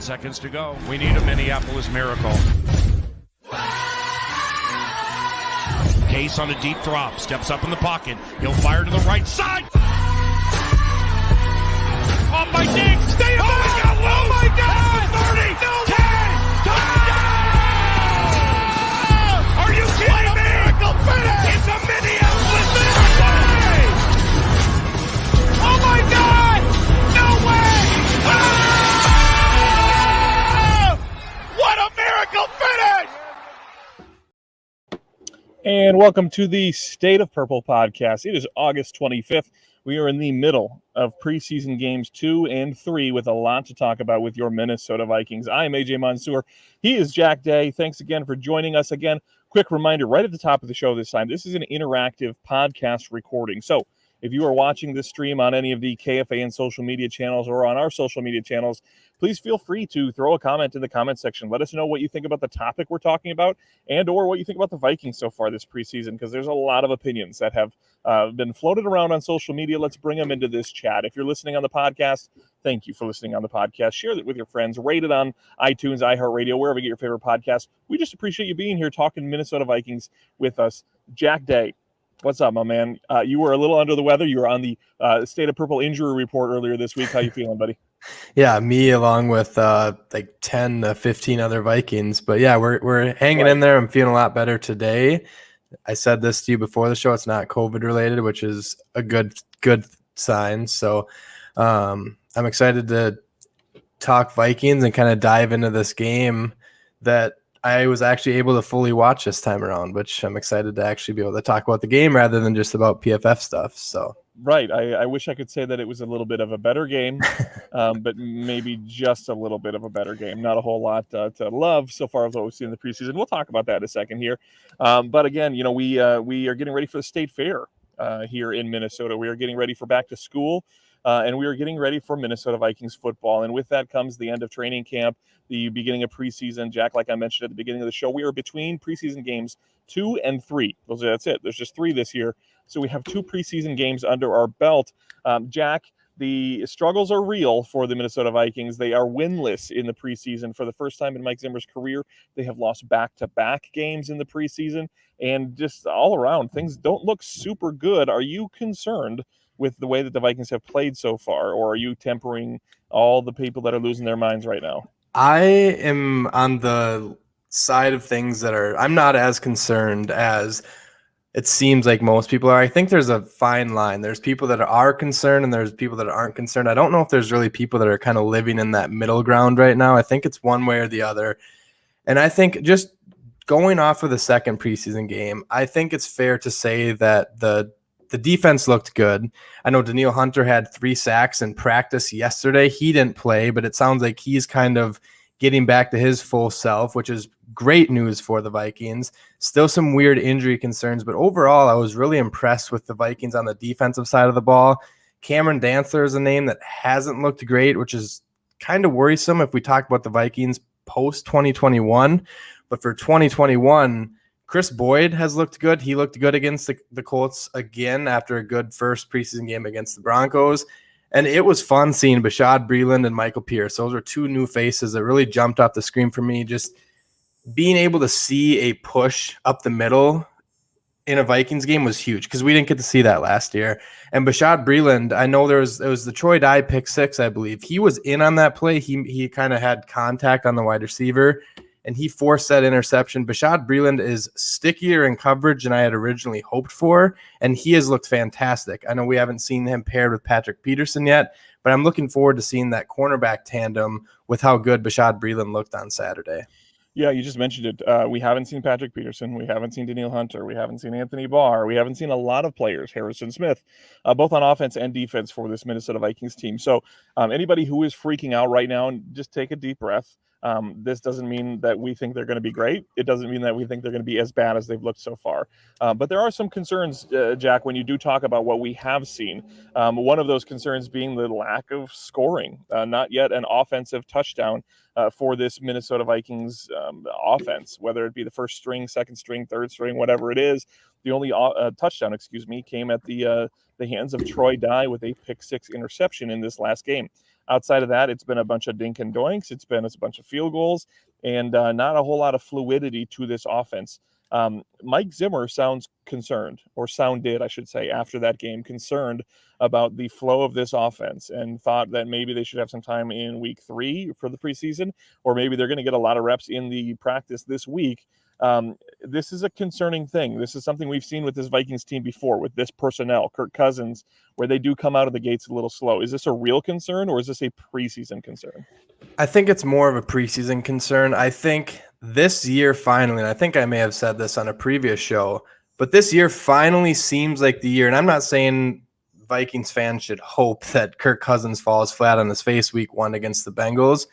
10 seconds to go. We need a Minneapolis miracle. Case on a deep drop, steps up in the pocket. He'll fire to the right side. Off by Diggs. Stay up. Oh my God! 30, no 10, touchdown! Are you kidding me? Miracle finish! It's a Minneapolis miracle! Oh my God! No way! Ah! What a miracle finish! And welcome to the State of Purple podcast. It is August 25th. We are in the middle of preseason games 2 and 3 with a lot to talk about with your Minnesota Vikings. I am Aj Mansour. He is Jack Day. Thanks again for joining us again. Quick reminder right at the top of the show this time, this is an interactive podcast recording. So if you are watching this stream on any of the KFAN social media channels or on our social media channels, please feel free to throw a comment in the comment section. Let us know what you think about the topic we're talking about and or what you think about the Vikings so far this preseason, because there's a lot of opinions that have been floated around on social media. Let's bring them into this chat. If you're listening on the podcast, thank you for listening on the podcast. Share it with your friends. Rate it on iTunes, iHeartRadio, wherever you get your favorite podcast. We just appreciate you being here talking Minnesota Vikings with us. Jack Day, what's up, my man? You were a little under the weather. You were on the State of Purple injury report earlier this week. How you feeling, buddy? Yeah, me along with like 10 to 15 other Vikings. But yeah, we're hanging in there. I'm feeling a lot better today. I said this to you before the show. It's not COVID related, which is a good sign. So I'm excited to talk Vikings and kind of dive into this game that I was actually able to fully watch this time around, which I'm excited to actually be able to talk about the game rather than just about PFF stuff. So right. I wish I could say that it was a little bit of a better game, but maybe just a little bit of a better game. Not a whole lot to love so far as what we've seen in the preseason. We'll talk about that in a second here. But again, you know, we are getting ready for the state fair here in Minnesota. We are getting ready for back to school. And we are getting ready for Minnesota Vikings football. And with that comes the end of training camp, the beginning of preseason. Jack, like I mentioned at the beginning of the show, we are between preseason games 2 and 3. That's it. There's just 3 this year. So we have 2 preseason games under our belt. Jack, the struggles are real for the Minnesota Vikings. They are winless in the preseason. For the first time in Mike Zimmer's career, they have lost back-to-back games in the preseason. And just all around, things don't look super good. Are you concerned with the way that the Vikings have played so far, or are you tempering all the people that are losing their minds right now? I am on the side of things that I'm not as concerned as it seems like most people are. I think there's a fine line. There's people that are concerned and there's people that aren't concerned. I don't know if there's really people that are kind of living in that middle ground right now. I think it's one way or the other. And I think just going off of the second preseason game, I think it's fair to say that the defense looked good. I know Danielle Hunter had 3 sacks in practice yesterday. He didn't play, but it sounds like he's kind of getting back to his full self, which is great news for the Vikings. Still some weird injury concerns, but overall, I was really impressed with the Vikings on the defensive side of the ball. Cameron Dantzler is a name that hasn't looked great, which is kind of worrisome if we talk about the Vikings post-2021. But for 2021, Chris Boyd has looked good. He looked good against the Colts again after a good first preseason game against the Broncos. And it was fun seeing Bashaud Breeland and Michael Pierce. Those were 2 new faces that really jumped off the screen for me. Just being able to see a push up the middle in a Vikings game was huge because we didn't get to see that last year. And Bashaud Breeland, I know it was the Troy Dye pick 6, I believe. He was in on that play. He kind of had contact on the wide receiver, and he forced that interception. Bashaud Breeland is stickier in coverage than I had originally hoped for, and he has looked fantastic. I know we haven't seen him paired with Patrick Peterson yet, but I'm looking forward to seeing that cornerback tandem with how good Bashaud Breeland looked on Saturday. Yeah, you just mentioned it. We haven't seen Patrick Peterson. We haven't seen Danielle Hunter. We haven't seen Anthony Barr. We haven't seen a lot of players, Harrison Smith, both on offense and defense for this Minnesota Vikings team. So anybody who is freaking out right now, just take a deep breath. This doesn't mean that we think they're going to be great. It doesn't mean that we think they're going to be as bad as they've looked so far. But there are some concerns, Jack, when you do talk about what we have seen. One of those concerns being the lack of scoring, not yet an offensive touchdown for this Minnesota Vikings offense, whether it be the first string, second string, third string, whatever it is. The only touchdown, came at the hands of Troy Dye with a pick 6 interception in this last game. Outside of that, it's been a bunch of dink and doinks. It's been a bunch of field goals and not a whole lot of fluidity to this offense. Mike Zimmer sounds concerned, or sounded, I should say, after that game, concerned about the flow of this offense, and thought that maybe they should have some time in week 3 for the preseason, or maybe they're going to get a lot of reps in the practice this week. This is a concerning thing. This is something we've seen with this Vikings team before, with this personnel, Kirk Cousins, where they do come out of the gates a little slow. Is this a real concern, or is this a preseason concern? I think it's more of a preseason concern. I think this year finally, and I think I may have said this on a previous show, but this year finally seems like the year, and I'm not saying Vikings fans should hope that Kirk Cousins falls flat on his face week 1 against the Bengals,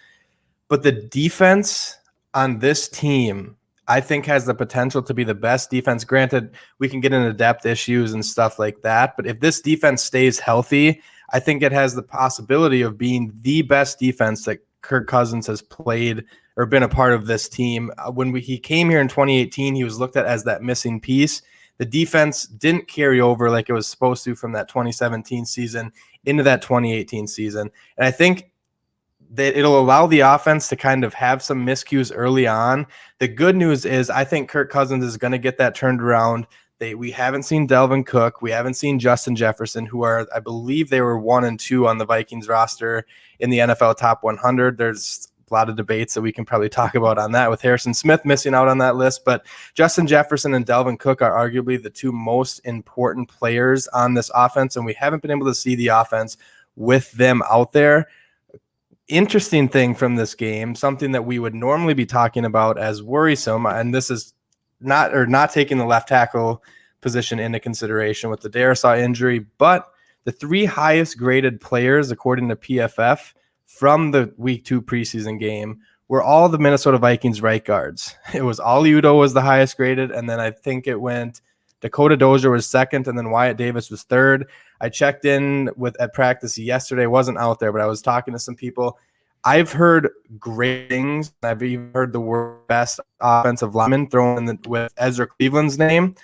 but the defense on this team, I think, has the potential to be the best defense. Granted, we can get into depth issues and stuff like that, but if this defense stays healthy, I think it has the possibility of being the best defense that Kirk Cousins has played or been a part of this team. When he came here in 2018, he was looked at as that missing piece. The defense didn't carry over like it was supposed to from that 2017 season into that 2018 season. And I think that it'll allow the offense to kind of have some miscues early on. The good news is I think Kirk Cousins is going to get that turned around. We haven't seen Dalvin Cook. We haven't seen Justin Jefferson, who are, I believe they were 1 and 2 on the Vikings roster in the NFL Top 100. There's a lot of debates that we can probably talk about on that, with Harrison Smith missing out on that list. But Justin Jefferson and Dalvin Cook are arguably the 2 most important players on this offense, and we haven't been able to see the offense with them out there. Interesting thing from this game, something that we would normally be talking about as worrisome, and this is not taking the left tackle position into consideration with the Darisaw injury, but the 3 highest graded players, according to PFF, from the week 2 preseason game were all the Minnesota Vikings right guards. It was Ali Udoh was the highest graded, and then I think it went Dakota Dozier was second, and then Wyatt Davis was third. I checked in at practice yesterday, wasn't out there, but I was talking to some people. I've heard great things. I've even heard the word best offensive lineman thrown in with Ezra Cleveland's name.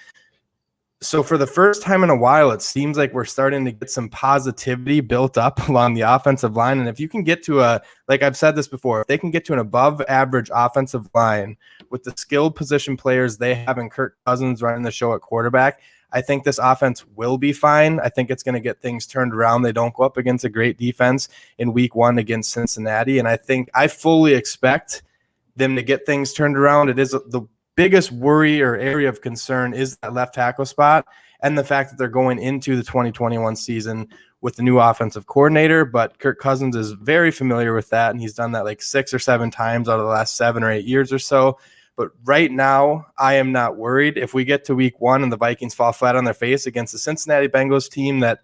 So for the first time in a while, it seems like we're starting to get some positivity built up along the offensive line. And if you can get to like I've said this before, if they can get to an above average offensive line with the skilled position players they have in Kirk Cousins running the show at quarterback, I think this offense will be fine. I think it's going to get things turned around. They don't go up against a great defense in week 1 against Cincinnati. And I fully expect them to get things turned around. It is the biggest worry or area of concern is that left tackle spot and the fact that they're going into the 2021 season with the new offensive coordinator. But Kirk Cousins is very familiar with that, and he's done that like 6 or 7 times out of the last 7 or 8 years or so. But right now, I am not worried. If we get to week 1 and the Vikings fall flat on their face against the Cincinnati Bengals team that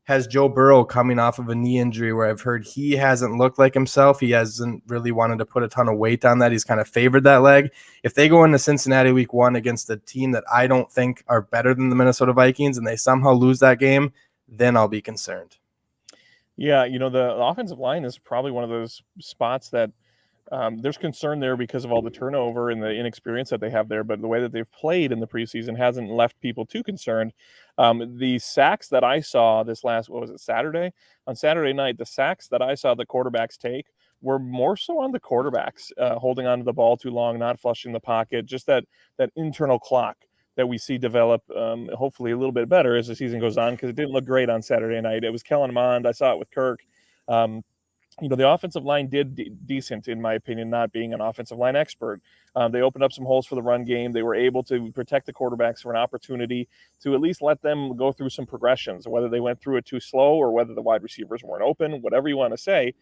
has Joe Burrow coming off of a knee injury where I've heard he hasn't looked like himself. He hasn't really wanted to put a ton of weight on that. He's kind of favored that leg. If they go into Cincinnati week 1 against a team that I don't think are better than the Minnesota Vikings and they somehow lose that game, then I'll be concerned. Yeah, the offensive line is probably one of those spots that there's concern there because of all the turnover and the inexperience that they have there, but the way that they've played in the preseason hasn't left people too concerned. The sacks that I saw Saturday? On Saturday night, the sacks that I saw the quarterbacks take were more so on the quarterbacks, holding onto the ball too long, not flushing the pocket, just that internal clock that we see develop, hopefully a little bit better as the season goes on, because it didn't look great on Saturday night. It was Kellen Mond. I saw it with Kirk. The offensive line did decent, in my opinion, not being an offensive line expert. They opened up some holes for the run game. They were able to protect the quarterbacks for an opportunity to at least let them go through some progressions, whether they went through it too slow or whether the wide receivers weren't open, whatever you want to say.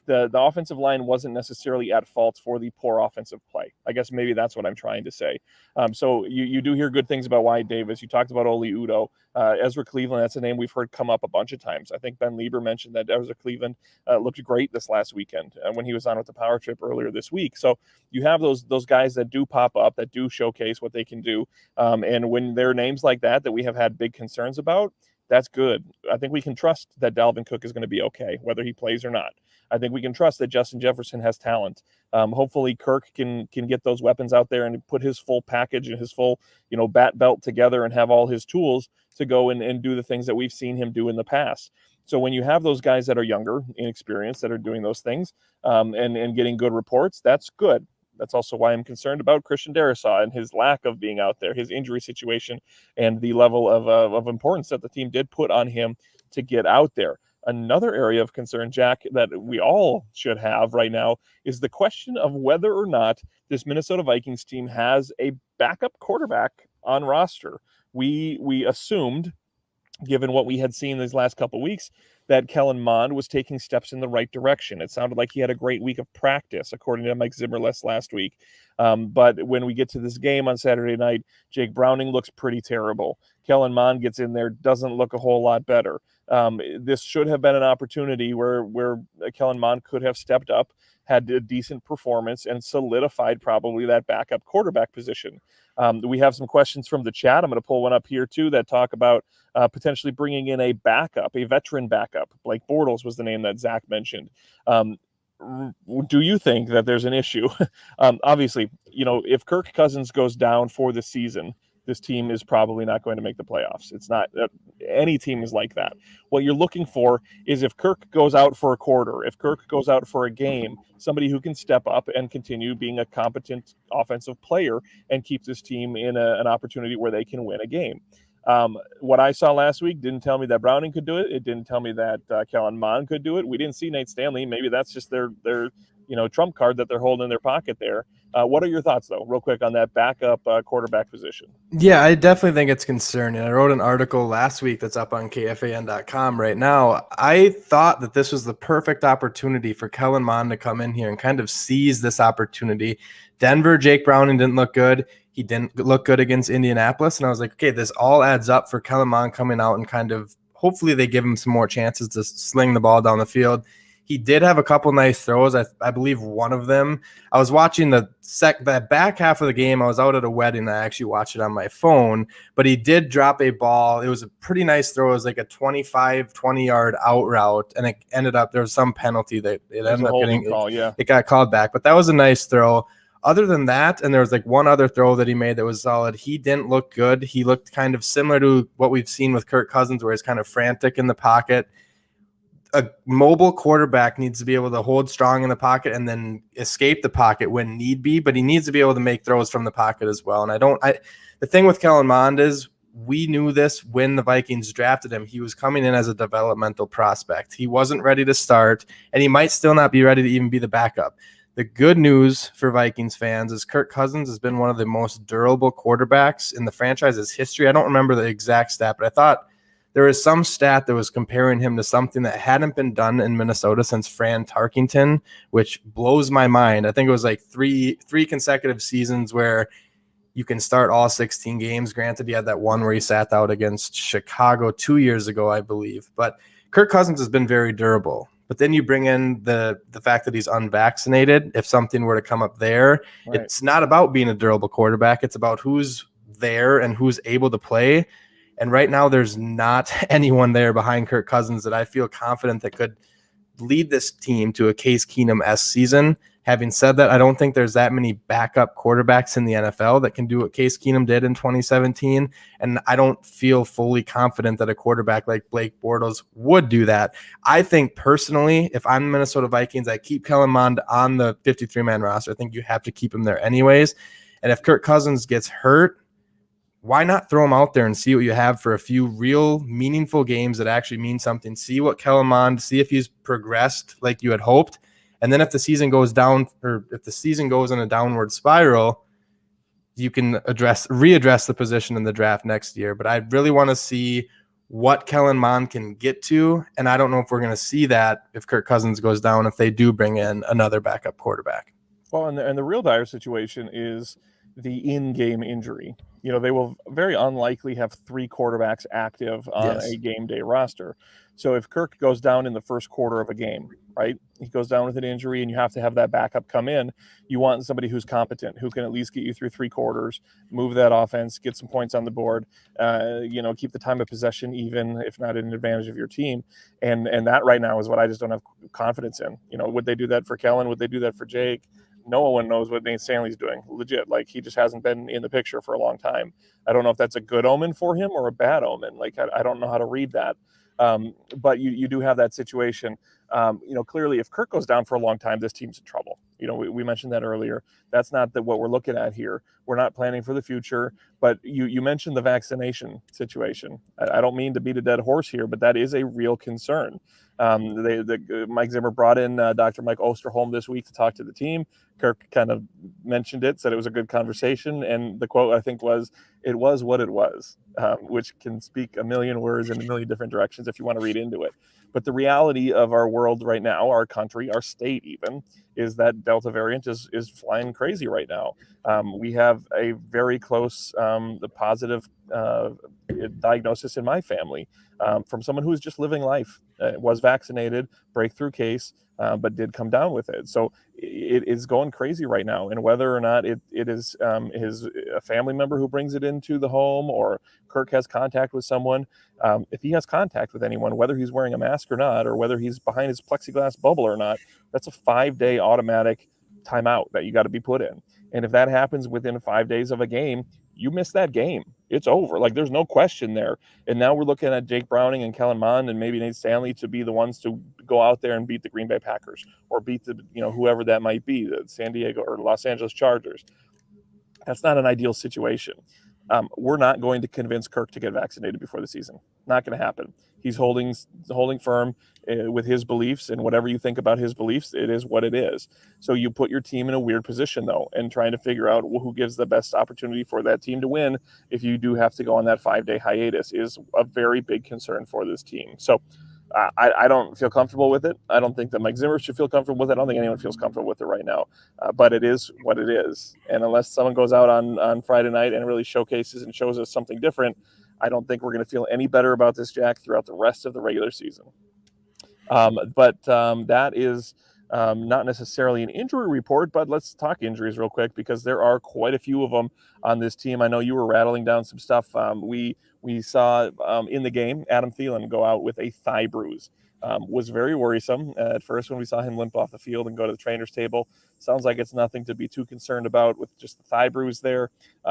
The offensive line wasn't necessarily at fault for the poor offensive play. I guess maybe that's what I'm trying to say. So you do hear good things about Wyatt Davis. You talked about Oli Udoh. Ezra Cleveland, that's a name we've heard come up a bunch of times. I think Ben Lieber mentioned that Ezra Cleveland looked great this last weekend when he was on with the Power Trip earlier this week. So you have those guys that do pop up, that do showcase what they can do. And when there are names like that we have had big concerns about, that's good. I think we can trust that Dalvin Cook is going to be okay, whether he plays or not. I think we can trust that Justin Jefferson has talent. Hopefully Kirk can get those weapons out there and put his full package and his full, bat belt together and have all his tools to go and do the things that we've seen him do in the past. So when you have those guys that are younger, inexperienced, that are doing those things and getting good reports, that's good. That's also why I'm concerned about Christian Darrisaw and his lack of being out there, his injury situation, and the level of importance that the team did put on him to get out there. Another area of concern, Jack, that we all should have right now is the question of whether or not this Minnesota Vikings team has a backup quarterback on roster. We assumed, given what we had seen these last couple of weeks, that Kellen Mond was taking steps in the right direction. It sounded like he had a great week of practice, according to Mike Zimmerless last week. But when we get to this game on Saturday night, Jake Browning looks pretty terrible. Kellen Mond gets in there, doesn't look a whole lot better. This should have been an opportunity where Kellen Mond could have stepped up, had a decent performance, and solidified probably that backup quarterback position. We have some questions from the chat. I'm going to pull one up here too that talk about potentially bringing in a backup, a veteran backup. Blake Bortles was the name that Zach mentioned. Do you think that there's an issue? Obviously, if Kirk Cousins goes down for the season, this team is probably not going to make the playoffs. It's not any team is like that. What you're looking for is if Kirk goes out for a quarter, if Kirk goes out for a game, somebody who can step up and continue being a competent offensive player and keep this team in an opportunity where they can win a game. What I saw last week didn't tell me that Browning could do it. It didn't tell me that Kellen Mond could do it. We didn't see Nate Stanley. Maybe that's just their trump card that they're holding in their pocket there. What are your thoughts, though, real quick, on that backup quarterback position? Yeah, I definitely think it's concerning. I wrote an article last week that's up on KFAN.com right now. I thought that this was the perfect opportunity for Kellen Mond to come in here and kind of seize this opportunity. Denver, Jake Browning didn't look good. He didn't look good against Indianapolis. And I was like, okay, this all adds up for Kellen Mond coming out and kind of hopefully they give him some more chances to sling the ball down the field. He did have a couple nice throws. I believe one of them. I was watching the back half of the game. I was out at a wedding. I actually watched it on my phone. But he did drop a ball. It was a pretty nice throw. It was like a 20-yard out route. And it ended up, there was some penalty that it ended up getting. Call, yeah. It got called back. But that was a nice throw. Other than that, and there was like one other throw that he made that was solid. He didn't look good. He looked kind of similar to what we've seen with Kirk Cousins, where he's kind of frantic in the pocket. A mobile quarterback needs to be able to hold strong in the pocket and then escape the pocket when need be, but he needs to be able to make throws from the pocket as well. And the thing with Kellen Mond is we knew this when the Vikings drafted him. He was coming in as a developmental prospect. He wasn't ready to start, and he might still not be ready to even be the backup. The good news for Vikings fans is Kirk Cousins has been one of the most durable quarterbacks in the franchise's history. I don't remember the exact stat, but I thought there was some stat that was comparing him to something that hadn't been done in Minnesota since Fran Tarkenton, which blows my mind. I think it was like three consecutive seasons where you can start all 16 games. Granted, he had that one where he sat out against Chicago 2 years ago, I believe. But Kirk Cousins has been very durable. But then you bring in the fact that he's unvaccinated. If something were to come up there, right. It's not about being a durable quarterback. It's about who's there and who's able to play. And right now, there's not anyone there behind Kirk Cousins that I feel confident that could lead this team to a Case Keenum-esque season. Having said that, I don't think there's that many backup quarterbacks in the NFL that can do what Case Keenum did in 2017. And I don't feel fully confident that a quarterback like Blake Bortles would do that. I think personally, if I'm the Minnesota Vikings, I keep Kellen Mond on the 53-man roster. I think you have to keep him there anyways. And if Kirk Cousins gets hurt, why not throw him out there and see what you have for a few real meaningful games that actually mean something? See what Kellen Mond, see if he's progressed like you had hoped. And then if the season goes down, or if the season goes in a downward spiral, you can readdress the position in the draft next year. But I really want to see what Kellen Mond can get to. And I don't know if we're going to see that if Kirk Cousins goes down, if they do bring in another backup quarterback. Well, and the real dire situation is the in-game injury. They will very unlikely have three quarterbacks active on a game day roster. So if Kirk goes down in the first quarter of a game, right, he goes down with an injury and you have to have that backup come in, you want somebody who's competent, who can at least get you through three quarters, move that offense, get some points on the board, keep the time of possession even, if not an advantage of your team. And that right now is what I just don't have confidence in. Would they do that for Kellen? Would they do that for Jake? No one knows what Nate Stanley's doing. Legit. Like, he just hasn't been in the picture for a long time. I don't know if that's a good omen for him or a bad omen. Like, I don't know how to read that. But you do have that situation. Clearly, if Kirk goes down for a long time, this team's in trouble. We mentioned that earlier. That's not what we're looking at here. We're not planning for the future. But you mentioned the vaccination situation. I don't mean to beat a dead horse here, but that is a real concern. Mike Zimmer brought in Dr. Mike Osterholm this week to talk to the team. Kirk kind of mentioned it, said it was a good conversation, and the quote I think was, "It was what it was," which can speak a million words in a million different directions if you want to read into it. But the reality of our world right now, our country, our state even, is that Delta variant is flying crazy right now. We have a very close the positive diagnosis in my family from someone who's just living life, was vaccinated, breakthrough case, but did come down with it. So it is going crazy right now. And whether or not it is a family member who brings it into the home, or Kirk has contact with someone, if he has contact with anyone, whether he's wearing a mask or not, or whether he's behind his plexiglass bubble or not, that's a 5-day automatic timeout that you got to be put in. And if that happens within 5 days of a game, you miss that game. It's over. Like, there's no question there. And now we're looking at Jake Browning and Kellen Mond and maybe Nate Stanley to be the ones to go out there and beat the Green Bay Packers, or beat the, whoever that might be, the San Diego or Los Angeles Chargers. That's not an ideal situation. We're not going to convince Kirk to get vaccinated before the season. Not going to happen. He's holding firm with his beliefs, and whatever you think about his beliefs, it is what it is. So you put your team in a weird position, though, and trying to figure out who gives the best opportunity for that team to win if you do have to go on that 5-day hiatus is a very big concern for this team. So I don't feel comfortable with it. I don't think that Mike Zimmer should feel comfortable with it. I don't think anyone feels comfortable with it right now. But it is what it is. And unless someone goes out on Friday night and really showcases and shows us something different, I don't think we're going to feel any better about this, Jack, throughout the rest of the regular season. But that is not necessarily an injury report, but let's talk injuries real quick, because there are quite a few of them on this team. I know you were rattling down some stuff. We saw in the game Adam Thielen go out with a thigh bruise. Was very worrisome at first when we saw him limp off the field and go to the trainer's table. Sounds like it's nothing to be too concerned about with just the thigh bruise there.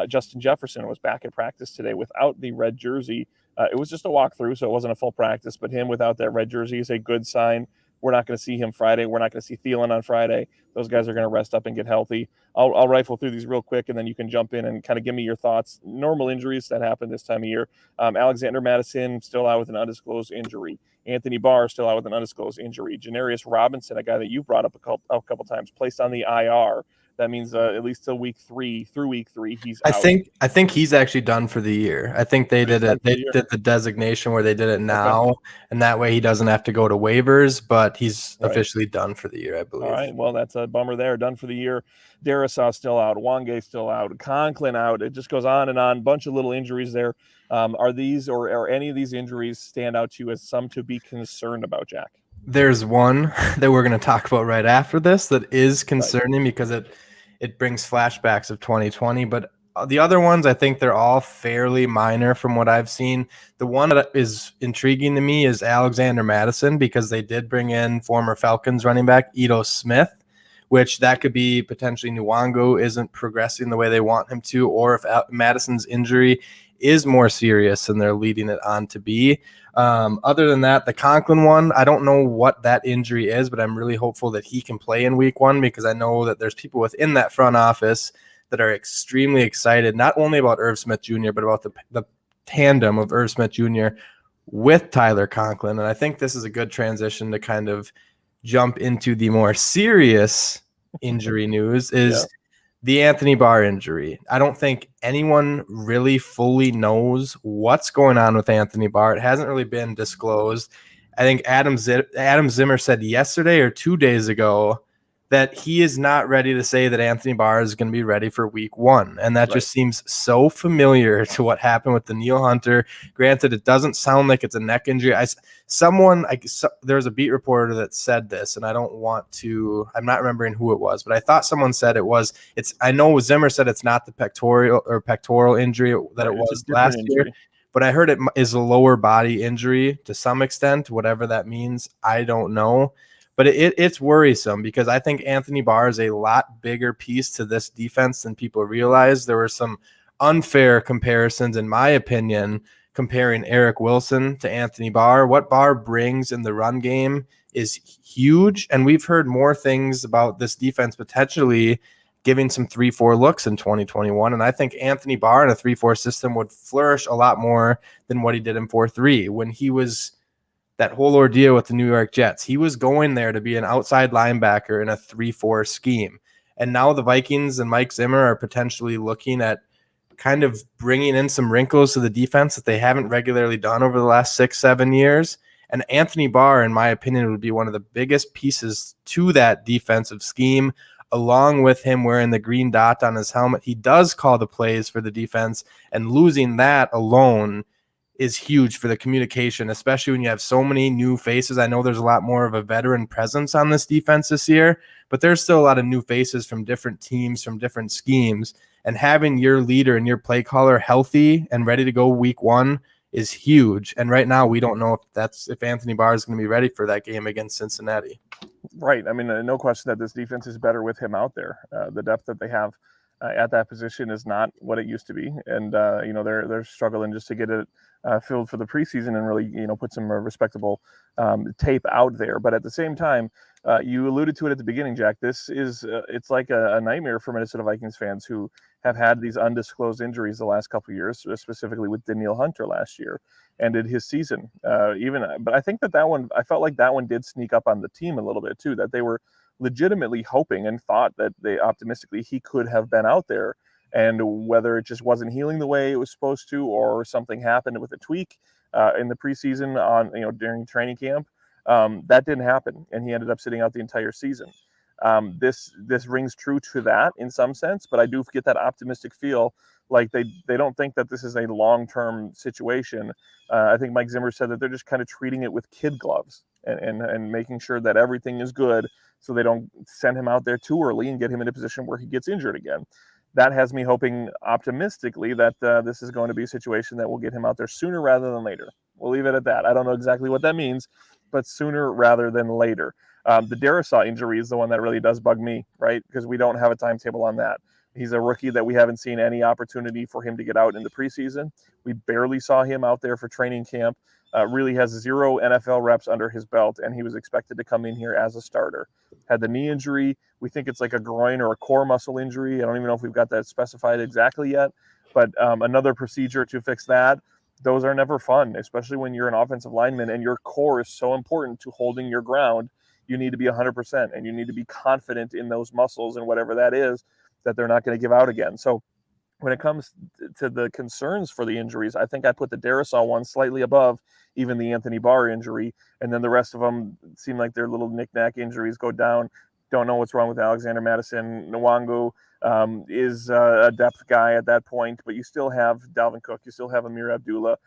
Justin Jefferson was back at practice today without the red jersey. It was just a walkthrough, so it wasn't a full practice, but him without that red jersey is a good sign. We're not going to see him Friday. We're not going to see Thielen on Friday. Those guys are going to rest up and get healthy. I'll rifle through these real quick, and then you can jump in and kind of give me your thoughts. Normal injuries that happen this time of year. Alexander Mattison still out with an undisclosed injury. Anthony Barr still out with an undisclosed injury. Janarius Robinson, a guy that you brought up a couple times, placed on the IR. That means at least till week 3. Through week 3, he's out. I think he's actually done for the year. I think they did it. They did the designation where they did it now, and that way he doesn't have to go to waivers. But he's officially done for the year, I believe. All right. Well, that's a bummer there. Done for the year. Darisaw still out. Wangay still out. Conklin out. It just goes on and on. Bunch of little injuries there. Are these or any of these injuries stand out to you as some to be concerned about, Jack? There's one that we're going to talk about right after this that is concerning because it brings flashbacks of 2020. But the other ones, I think they're all fairly minor from what I've seen. The one that is intriguing to me is Alexander Mattison, because they did bring in former Falcons running back Ito Smith, which that could be potentially Nwango isn't progressing the way they want him to, or if Madison's injury is more serious than they're leading it on to be. Other than that, the Conklin one, I don't know what that injury is, but I'm really hopeful that he can play in week 1, because I know that there's people within that front office that are extremely excited, not only about Irv Smith Jr., but about the tandem of Irv Smith Jr. with Tyler Conklin. And I think this is a good transition to kind of jump into the more serious injury news is the Anthony Barr injury. I don't think anyone really fully knows what's going on with Anthony Barr. It hasn't really been disclosed. I think Adam Zimmer said yesterday or 2 days ago that he is not ready to say that Anthony Barr is going to be ready for week 1. And that just seems so familiar to what happened with Danielle Hunter. Granted, it doesn't sound like it's a neck injury. There was a beat reporter that said this, and I'm not remembering who it was, but I thought someone said I know Zimmer said it's not the pectoral injury that it was last year, but I heard it is a lower body injury to some extent, whatever that means. I don't know. But it's worrisome because I think Anthony Barr is a lot bigger piece to this defense than people realize. There were some unfair comparisons, in my opinion, comparing Eric Wilson to Anthony Barr. What Barr brings in the run game is huge, and we've heard more things about this defense potentially giving some 3-4 looks in 2021, and I think Anthony Barr in a 3-4 system would flourish a lot more than what he did in 4-3. When he was that whole ordeal with the New York Jets, he was going there to be an outside linebacker in a 3-4 scheme, and now the Vikings and Mike Zimmer are potentially looking at kind of bringing in some wrinkles to the defense that they haven't regularly done over the last 6-7 years. And Anthony Barr, in my opinion, would be one of the biggest pieces to that defensive scheme, along with him wearing the green dot on his helmet. He does call the plays for the defense, and losing that alone is huge for the communication, especially when you have so many new faces. I know there's a lot more of a veteran presence on this defense this year, but there's still a lot of new faces from different teams, from different schemes. And having your leader and your play caller healthy and ready to go week one is huge. And right now, we don't know if Anthony Barr is going to be ready for that game against Cincinnati. Right. I mean, no question that this defense is better with him out there. The depth that they have at that position is not what it used to be, and they're struggling just to get it filled for the preseason and really put some respectable tape out there. But at the same time, you alluded to it at the beginning, Jack. This is it's like a nightmare for Minnesota Vikings fans who have had these undisclosed injuries the last couple of years, specifically with Danielle Hunter last year, ended his season. But I think that one, I felt like that one did sneak up on the team a little bit too, that they were legitimately hoping and thought that they optimistically he could have been out there, and whether it just wasn't healing the way it was supposed to, or something happened with a tweak in the preseason during training camp, that didn't happen, and he ended up sitting out the entire season. This rings true to that in some sense, but I do get that optimistic feel like they don't think that this is a long-term situation. I think Mike Zimmer said that they're just kind of treating it with kid gloves and making sure that everything is good, so they don't send him out there too early and get him in a position where he gets injured again. That has me hoping optimistically that this is going to be a situation that will get him out there sooner rather than later. We'll leave it at that. I don't know exactly what that means, but sooner rather than later. The Darisaw injury is the one that really does bug me, right? Because we don't have a timetable on that. He's a rookie that we haven't seen any opportunity for him to get out in the preseason. We barely saw him out there for training camp. Really has 0 NFL reps under his belt, and he was expected to come in here as a starter. Had the knee injury. We think it's like a groin or a core muscle injury. I don't even know if we've got that specified exactly yet, but another procedure to fix that. Those are never fun, especially when you're an offensive lineman and your core is so important to holding your ground. You need to be 100%, and you need to be confident in those muscles and whatever that is, that they're not going to give out again. So when it comes to the concerns for the injuries, I think I put the Darisaw one slightly above even the Anthony Barr injury, and then the rest of them seem like their little knick-knack injuries go down. Don't know what's wrong with Alexander Madison. Nwangu is a depth guy at that point, but you still have Dalvin Cook. You still have Amir Abdullah.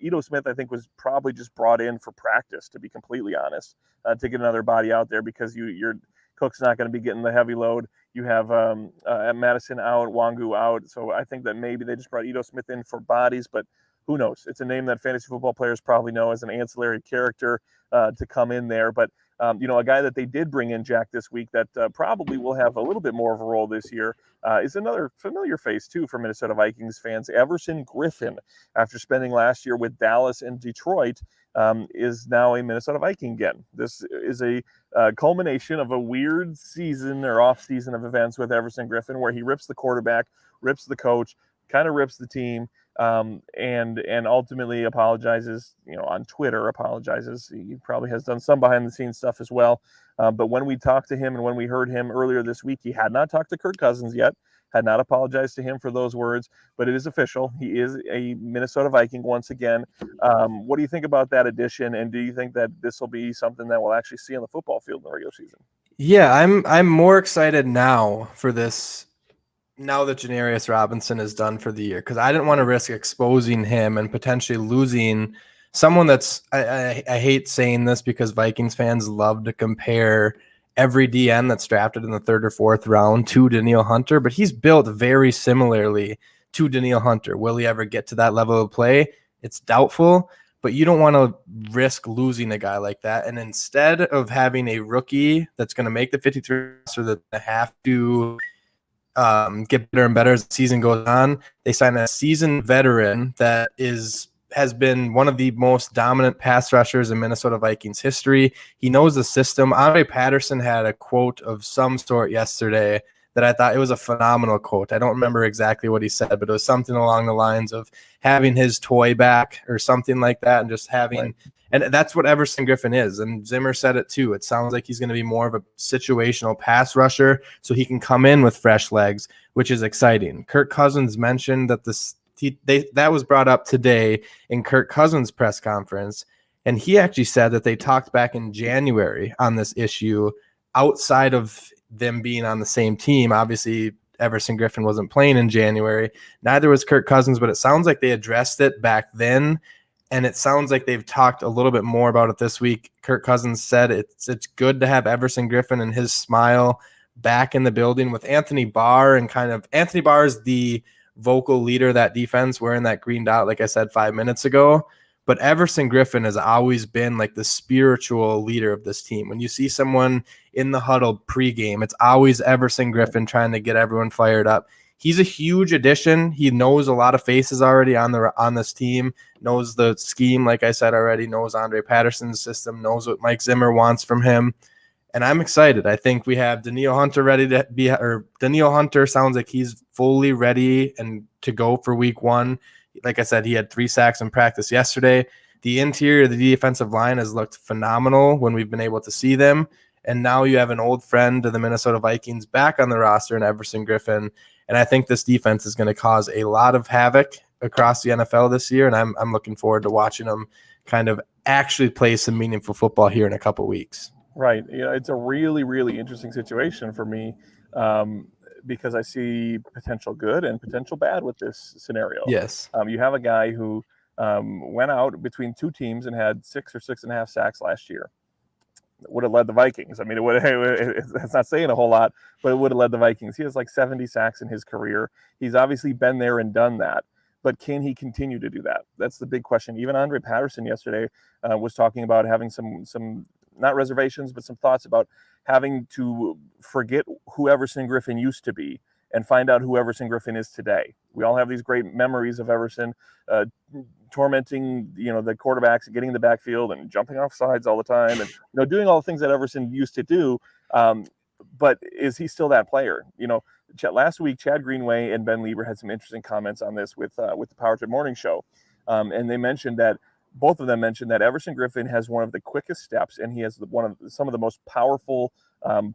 Ito Smith, I think, was probably just brought in for practice, to be completely honest, to get another body out there, because your Cook's not going to be getting the heavy load. You have Madison out, Nwangu out. So I think that maybe they just brought Ito Smith in for bodies, but who knows? It's a name that fantasy football players probably know as an ancillary character to come in there. But a guy that they did bring in, Jack, this week that probably will have a little bit more of a role this year is another familiar face, too, for Minnesota Vikings fans. Everson Griffen, after spending last year with Dallas and Detroit, is now a Minnesota Viking again. This is a culmination of a weird season or off season of events with Everson Griffen, where he rips the quarterback, rips the coach, kind of rips the team, and ultimately apologizes, on Twitter, apologizes. He probably has done some behind the scenes stuff as well. But when we talked to him and when we heard him earlier this week, he had not talked to Kirk Cousins yet, had not apologized to him for those words, but it is official. He is a Minnesota Viking once again. What do you think about that addition? And do you think that this will be something that we'll actually see on the football field in the regular season? Yeah, I'm more excited now for this, now that Janarius Robinson is done for the year, because I didn't want to risk exposing him and potentially losing someone that's, I hate saying this because Vikings fans love to compare every DN that's drafted in the 3rd or 4th round to Danielle Hunter, but he's built very similarly to Danielle Hunter. Will he ever get to that level of play? It's doubtful, but you don't want to risk losing a guy like that. And instead of having a rookie that's going to make the 53 roster that they have to get better and better as the season goes on, they sign a seasoned veteran that has been one of the most dominant pass rushers in Minnesota Vikings history. He knows the system. Andre Patterson had a quote of some sort yesterday that I thought it was a phenomenal quote. I don't remember exactly what he said, but it was something along the lines of having his toy back or something like that, and just having Right. and that's what Everson Griffen is. And Zimmer said it too. It sounds like he's going to be more of a situational pass rusher, so he can come in with fresh legs, which is exciting. Kirk Cousins mentioned that that was brought up today in Kirk Cousins' press conference, and he actually said that they talked back in January on this issue outside of them being on the same team. Obviously, Everson Griffen wasn't playing in January. Neither was Kirk Cousins, but it sounds like they addressed it back then, and it sounds like they've talked a little bit more about it this week. Kirk Cousins said it's good to have Everson Griffen and his smile back in the building with Anthony Barr, and Anthony Barr is the vocal leader of that defense wearing that green dot, like I said 5 minutes ago. But Everson Griffen has always been like the spiritual leader of this team. When you see someone in the huddle pregame, it's always Everson Griffen trying to get everyone fired up. He's a huge addition. He knows a lot of faces already on this team, knows the scheme, like I said already, knows Andre Patterson's system, knows what Mike Zimmer wants from him. And I'm excited. I think we have Danielle Hunter ready to be, or Danielle Hunter sounds like he's fully ready and to go for week 1. Like I said, he had 3 sacks in practice yesterday. The interior of the defensive line has looked phenomenal when we've been able to see them. And now you have an old friend of the Minnesota Vikings back on the roster in Everson Griffen. And I think this defense is going to cause a lot of havoc across the NFL this year. And I'm looking forward to watching them kind of actually play some meaningful football here in a couple weeks. Right. It's a really, really interesting situation for me because I see potential good and potential bad with this scenario. Yes. You have a guy who went out between 2 teams and had 6 or 6.5 sacks last year. It would have led the Vikings. I mean, it's not saying a whole lot, but it would have led the Vikings. He has like 70 sacks in his career. He's obviously been there and done that. But can he continue to do that? That's the big question. Even Andre Patterson yesterday was talking about having some not reservations, but some thoughts about having to forget who Everson Griffen used to be and find out who Everson Griffen is today. We all have these great memories of Everson tormenting, the quarterbacks and getting in the backfield and jumping off sides all the time and, doing all the things that Everson used to do. But is he still that player? Last week, Chad Greenway and Ben Lieber had some interesting comments on this with the Power Trip Morning Show. And they mentioned that both of them mentioned that Everson Griffen has one of the quickest steps, and he has some of the most powerful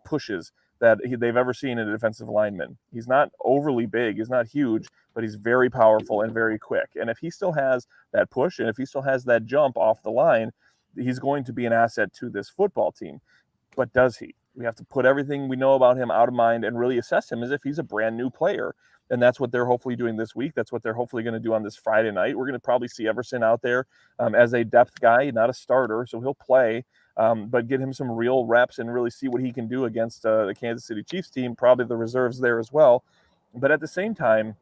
pushes that they've ever seen in a defensive lineman. He's not overly big, he's not huge, but he's very powerful and very quick. And if he still has that push, and if he still has that jump off the line, he's going to be an asset to this football team. But does he? We have to put everything we know about him out of mind and really assess him as if he's a brand new player. And that's what they're hopefully doing this week. That's what they're hopefully going to do on this Friday night. We're going to probably see Everson out there as a depth guy, not a starter, so he'll play, but get him some real reps and really see what he can do against the Kansas City Chiefs team, probably the reserves there as well. But at the same time,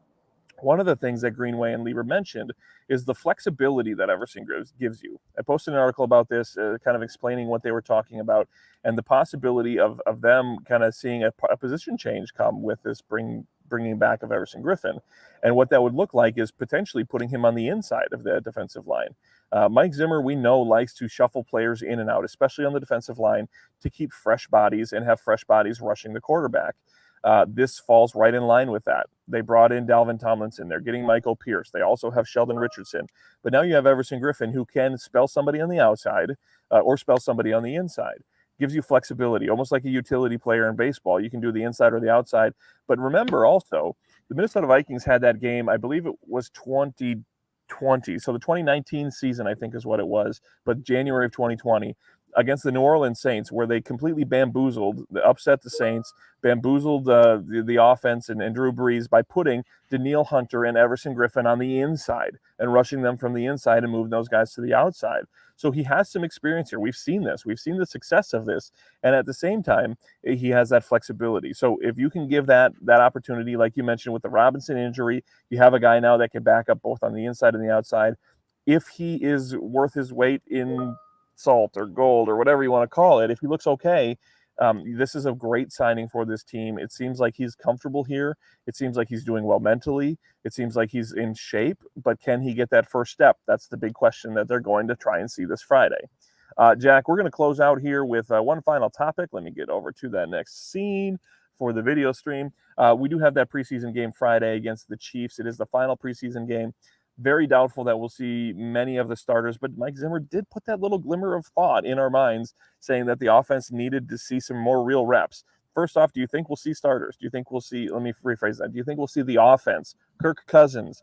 one of the things that Greenway and Lieber mentioned is the flexibility that Everson gives you. I posted an article about this, kind of explaining what they were talking about and the possibility of them kind of seeing a position change come with this bringing back of Everson Griffen. And what that would look like is potentially putting him on the inside of the defensive line. Mike Zimmer, we know, likes to shuffle players in and out, especially on the defensive line, to keep fresh bodies and have fresh bodies rushing the quarterback. This falls right in line with that. They brought in Dalvin Tomlinson. They're getting Michael Pierce. They also have Sheldon Richardson. But now you have Everson Griffen, who can spell somebody on the outside or spell somebody on the inside. Gives you flexibility, almost like a utility player in baseball. You can do the inside or the outside. But remember also, the Minnesota Vikings had that game, I believe it was 2020. So the 2019 season, I think, is what it was. But January of 2020. Against the New Orleans Saints, where they completely upset the Saints, bamboozled the offense and Drew Brees by putting Danielle Hunter and Everson Griffen on the inside and rushing them from the inside and moving those guys to the outside. So he has some experience here. We've seen this. We've seen the success of this. And at the same time, he has that flexibility. So if you can give that opportunity, like you mentioned with the Robinson injury, you have a guy now that can back up both on the inside and the outside. If he is worth his weight in salt or gold or whatever you want to call it, if he looks okay, This is a great signing for this team. It seems like he's comfortable here. It seems like he's doing well mentally. It seems like he's in shape, but can he get that first step? That's the big question that they're going to try and see this Friday. Jack, we're going to close out here with one final topic. Let me get over to that next scene for the video stream. We do have that preseason game Friday against the Chiefs. It is the final preseason game. Very doubtful that we'll see many of the starters, but Mike Zimmer did put that little glimmer of thought in our minds saying that the offense needed to see some more real reps. First off, do you think we'll see starters? Do you think we'll see, let me rephrase that. Do you think we'll see the offense? Kirk Cousins,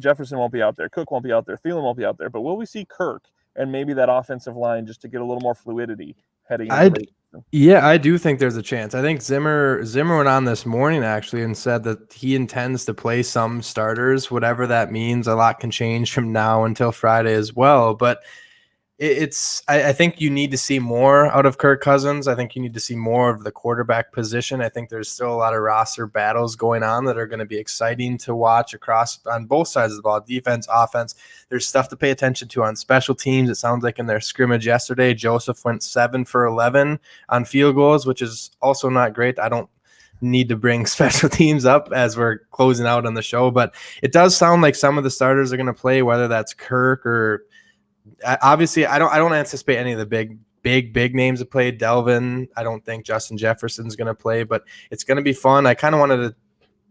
Jefferson won't be out there. Cook won't be out there. Thielen won't be out there. But will we see Kirk and maybe that offensive line just to get a little more fluidity heading into the season? Yeah, I do think there's a chance. I think Zimmer went on this morning actually and said that he intends to play some starters, whatever that means. A lot can change from now until Friday as well. But I think you need to see more out of Kirk Cousins. I think you need to see more of the quarterback position. I think there's still a lot of roster battles going on that are going to be exciting to watch across on both sides of the ball, defense, offense. There's stuff to pay attention to on special teams. It sounds like in their scrimmage yesterday, Joseph went 7 for 11 on field goals, which is also not great. I don't need to bring special teams up as we're closing out on the show, but it does sound like some of the starters are going to play, whether that's Kirk or obviously I don't anticipate any of the big names to play. Delvin, I don't think Justin Jefferson's going to play, but it's going to be fun. I kind of wanted to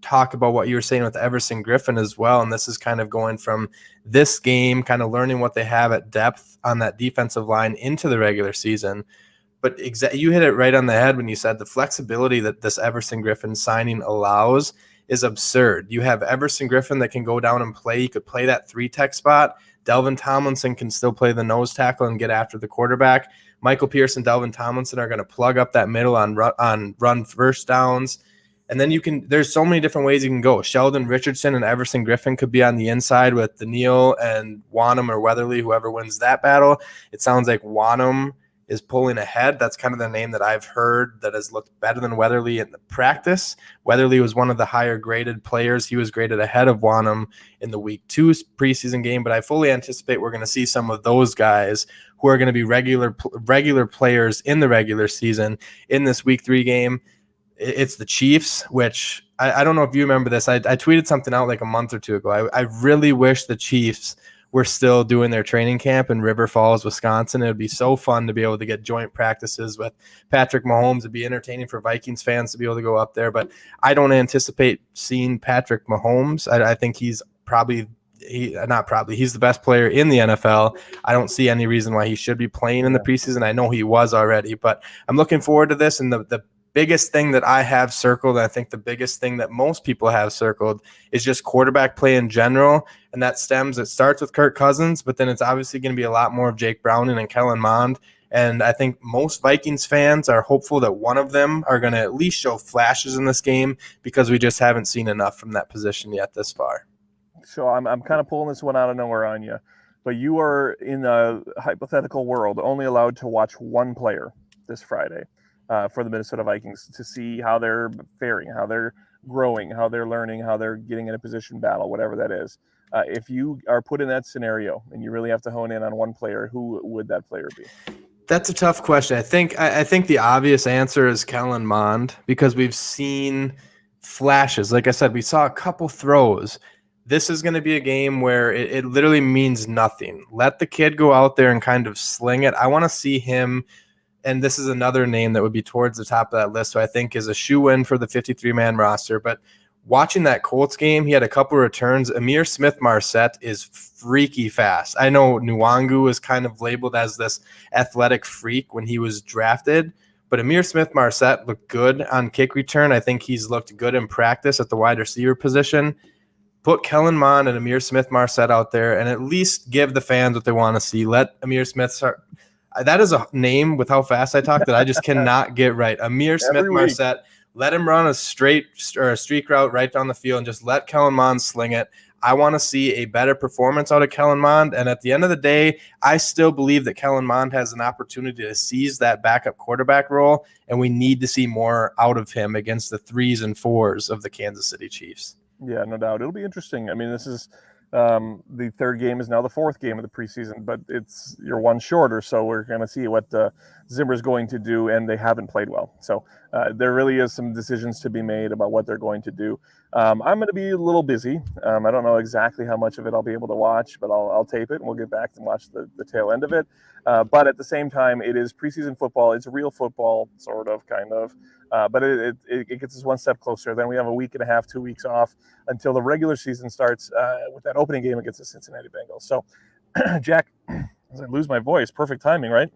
talk about what you were saying with Everson Griffen as well, and this is kind of going from this game, kind of learning what they have at depth on that defensive line into the regular season. But you hit it right on the head when you said the flexibility that this Everson Griffen signing allows is absurd. You have Everson Griffen that can go down and play. You could play that 3-tech spot. Delvin Tomlinson can still play the nose tackle and get after the quarterback. Michael Pierce and Delvin Tomlinson are going to plug up that middle on run first downs. And then there's so many different ways you can go. Sheldon Richardson and Everson Griffen could be on the inside with Daniil and Wanham or Weatherly, whoever wins that battle. It sounds like Wanham is pulling ahead. That's kind of the name that I've heard that has looked better than Weatherly in the practice. Weatherly was one of the higher graded players. He was graded ahead of Wanham in the week 2 preseason game, but I fully anticipate we're going to see some of those guys who are going to be regular players in the regular season in this week 3 game. It's the Chiefs, which I don't know if you remember this. I tweeted something out like a month or 2 ago. I really wish the Chiefs were still doing their training camp in River Falls, Wisconsin. It would be so fun to be able to get joint practices with Patrick Mahomes. It'd be entertaining for Vikings fans to be able to go up there, but I don't anticipate seeing Patrick Mahomes. I think he's he's the best player in the NFL. I don't see any reason why he should be playing in the preseason. I know he was already, but I'm looking forward to this. And the biggest thing that I have circled, I think the biggest thing that most people have circled, is just quarterback play in general. And it starts with Kirk Cousins, but then it's obviously going to be a lot more of Jake Browning and Kellen Mond. And I think most Vikings fans are hopeful that one of them are going to at least show flashes in this game, because we just haven't seen enough from that position yet this far. So I'm kind of pulling this one out of nowhere on you, but you are in a hypothetical world only allowed to watch one player this Friday for the Minnesota Vikings to see how they're faring, how they're growing, how they're learning, how they're getting in a position battle, whatever that is. If you are put in that scenario and you really have to hone in on one player, who would that player be? That's a tough question. I think the obvious answer is Kellen Mond, because we've seen flashes. Like I said, we saw a couple throws. This is going to be a game where it literally means nothing. Let the kid go out there and kind of sling it. I want to see him. And this is another name that would be towards the top of that list, so I think is a shoe-in for the 53-man roster. But watching that Colts game, he had a couple of returns. Amir Smith-Marset is freaky fast. I know Nwangu is kind of labeled as this athletic freak when he was drafted, but Amir Smith-Marset looked good on kick return. I think he's looked good in practice at the wide receiver position. Put Kellen Mond and Amir Smith-Marset out there and at least give the fans what they want to see. Let Amir Smith start. That is a name with how fast I talk that I just cannot get right. Amir Smith-Marset, let him run a streak route right down the field and just let Kellen Mond sling it. I want to see a better performance out of Kellen Mond. And at the end of the day, I still believe that Kellen Mond has an opportunity to seize that backup quarterback role, and we need to see more out of him against the 3s and 4s of the Kansas City Chiefs. Yeah, no doubt. It'll be interesting. I mean, this is The third game is now the fourth game of the preseason, but you're one shorter, so we're going to see what Zimmer's going to do, and they haven't played well. So there really is some decisions to be made about what they're going to do. I'm going to be a little busy. I don't know exactly how much of it I'll be able to watch, but I'll tape it, and we'll get back and watch the tail end of it. But at the same time, it is preseason football. It's real football, sort of, kind of. But it gets us one step closer. Then we have a week and a half, 2 weeks off until the regular season starts with that opening game against the Cincinnati Bengals. So, Jack, as I lose my voice, perfect timing, right?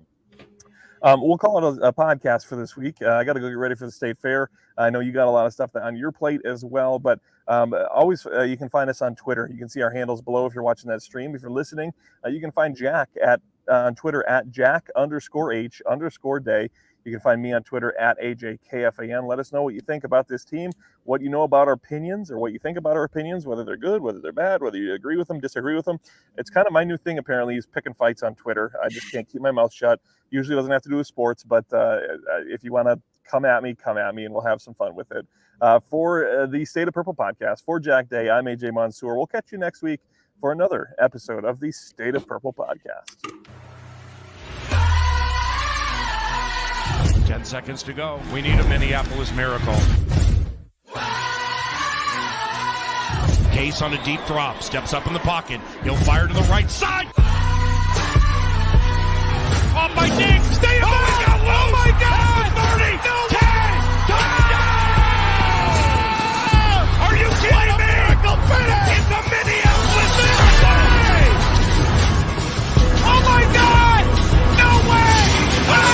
We'll call it a podcast for this week. I got to go get ready for the State Fair. I know you got a lot of stuff on your plate as well, but always you can find us on Twitter. You can see our handles below if you're watching that stream. If you're listening, you can find Jack on Twitter at Jack_H_day. You can find me on Twitter at AJKFAN. Let us know what you think about this team, what you know about our opinions, or what you think about our opinions, whether they're good, whether they're bad, whether you agree with them, disagree with them. It's kind of my new thing, apparently, is picking fights on Twitter. I just can't keep my mouth shut. Usually doesn't have to do with sports, but if you want to come at me, and we'll have some fun with it. For the State of Purple podcast, for Jack Day, I'm Aj Mansour. We'll catch you next week for another episode of the State of Purple podcast. 10 seconds to go. We need a Minneapolis miracle. Case on a deep drop. Steps up in the pocket. He'll fire to the right side. Off by Diggs.